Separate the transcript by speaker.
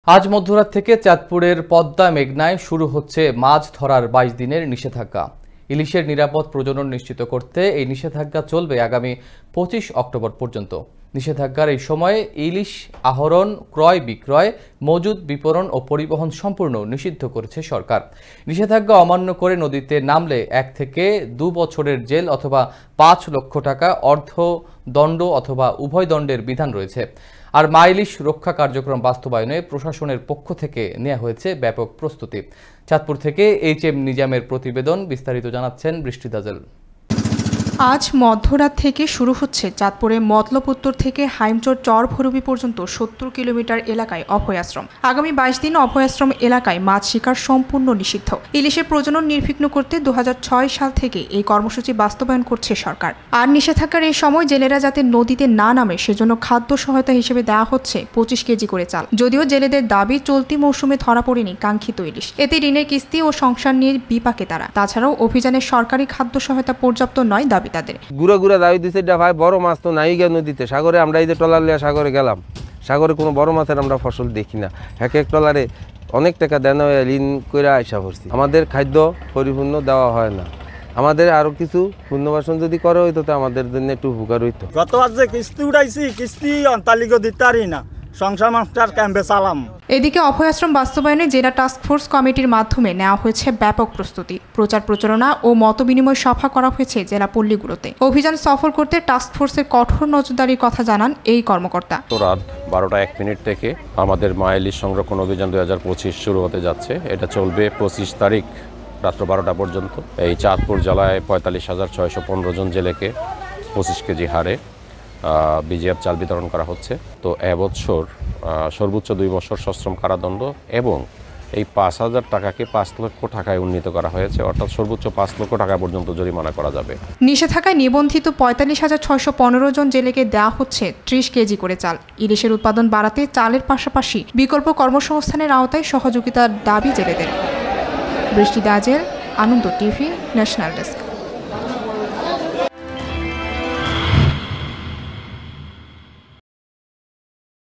Speaker 1: আজ মধ্যরাত থেকে চাঁদপুরের পদ্মা মেঘনায় শুরু হচ্ছে মাছ ধরার ২২ দিনের নিষেধাজ্ঞা। ইলিশের নিরাপদ প্রজনন নিশ্চিত করতে এই নিষেধাজ্ঞা চলবে আগামী ২৫ অক্টোবর পর্যন্ত। নিষেধাজ্ঞার এই সময়ে ইলিশ আহরণ, ক্রয় বিক্রয়, মজুদ, বিপণন ও পরিবহন সম্পূর্ণ নিষিদ্ধ করেছে সরকার। নিষেধাজ্ঞা অমান্য করে নদীতে নামলে ১ থেকে ২ বছরের জেল অথবা ৫ লক্ষ টাকা অর্থদণ্ড অথবা উভয় দণ্ডের বিধান রয়েছে। আর ইলিশ রক্ষা কার্যক্রম বাস্তবায়নে প্রশাসনের পক্ষ থেকে নেওয়া হয়েছে ব্যাপক প্রস্তুতি। চাঁদপুর থেকে HM নিজামের প্রতিবেদন, বিস্তারিত জানাচ্ছেন বৃষ্টি দাজেল।
Speaker 2: আজ মধ্যরাত থেকে শুরু হচ্ছে চাঁদপুরে মতলব উত্তর থেকে হাইমচর চর ভৈরবী পর্যন্ত ৭০ কিলোমিটার এলাকায় অভয়াশ্রম। আগামী ২২ দিন অভয়াশ্রম এলাকায় মাছ শিকার সম্পূর্ণ নিষিদ্ধ। ইলিশের প্রজনন নির্বিঘ্ন করতে ২০০৬ সাল থেকে এই কর্মসূচি বাস্তবায়ন করছে সরকার। আর নিষেধাজ্ঞার এই সময় জেলেরা যাতে নদীতে না নামে সেজন্য খাদ্য সহায়তা হিসেবে দেওয়া হচ্ছে ২৫ কেজি করে চাল। যদিও জেলেদের দাবি চলতি মৌসুমে ধরা পড়েনি কাঙ্ক্ষিত ইলিশ। এতে ঋণের কিস্তি ও সংসার নিয়ে বিপাকে তারা। তাছাড়াও অভিযানে সরকারি খাদ্য সহায়তা পর্যাপ্ত নয় দাবি।
Speaker 3: গুড়া গুড়া দাবি দিচ্ছে ভাই, বড় মাছ তো নাই গিয়ে নদীতে, সাগরে আমরা এই যে ট্রলার লিয়া সাগরে গেলাম, সাগরে কোনো বড় মাছের আমরা ফসল দেখি না। এক এক ট্রলারে অনেক টাকা দেন ঋণ করে আইসা পড়ছি। আমাদের খাদ্য পরিপূর্ণ দেওয়া হয় না। আমাদের আরো কিছু পুণ্যবাসন যদি করে হইতো তো আমাদের জন্য একটু উপকার হইতো।
Speaker 4: গতবার যে কিস্তি উঠাইছি, কিস্তি অন্তালিগো দিতে পারি না, সংসার মাস্টার ক্যাম্পে চালাম।
Speaker 2: এদিকে অভয়াশ্রম বাস্তবায়নে জেলা টাস্কফোর্স কমিটির মাধ্যমে নেওয়া হয়েছে ব্যাপক প্রস্তুতি। প্রচার প্রচারণা ও মতবিনিময় সভা করা হয়েছে জেলা পল্লীগুলোতে। অভিযান সফল করতে টাস্কফোর্সের কঠোর নজরদারির কথা জানান এই কর্মকর্তা।
Speaker 5: রাত ১২টা ১ মিনিট থেকে আমাদের ইলিশ সংরক্ষণ অভিযান ২০২৫ শুরু হতে যাচ্ছে। এটা চলবে ২৫ তারিখ রাত্র ১২টা পর্যন্ত। এই চাঁদপুর জেলায় ৪৫,৬১৫ জন জেলেকে ২৫ কেজি হারে BGF চাল বিতরণ করা হচ্ছে। তো এবছর সর্বোচ্চ ২ বছর সশ্রম কারাদণ্ড এবং এই ৫,০০০ টাকাকে ৫ লক্ষ টাকায় উন্নীত করা হয়েছে, অর্থাৎ সর্বোচ্চ ৫ লক্ষ টাকা পর্যন্ত জরিমানা করা যাবে।
Speaker 2: নিষেধাজ্ঞায় নিবন্ধিত ৪৫,৬১৫ জন জেলেকে দেওয়া হচ্ছে ৩০ কেজি করে চাল। ইলিশের উৎপাদন বাড়াতে চালের পাশাপাশি বিকল্প কর্মসংস্থানের আওতায় সহযোগিতার দাবি জেলেদের। বৃষ্টি দাজেল, আনন্দ টিভি, ন্যাশনাল ডেস্ক।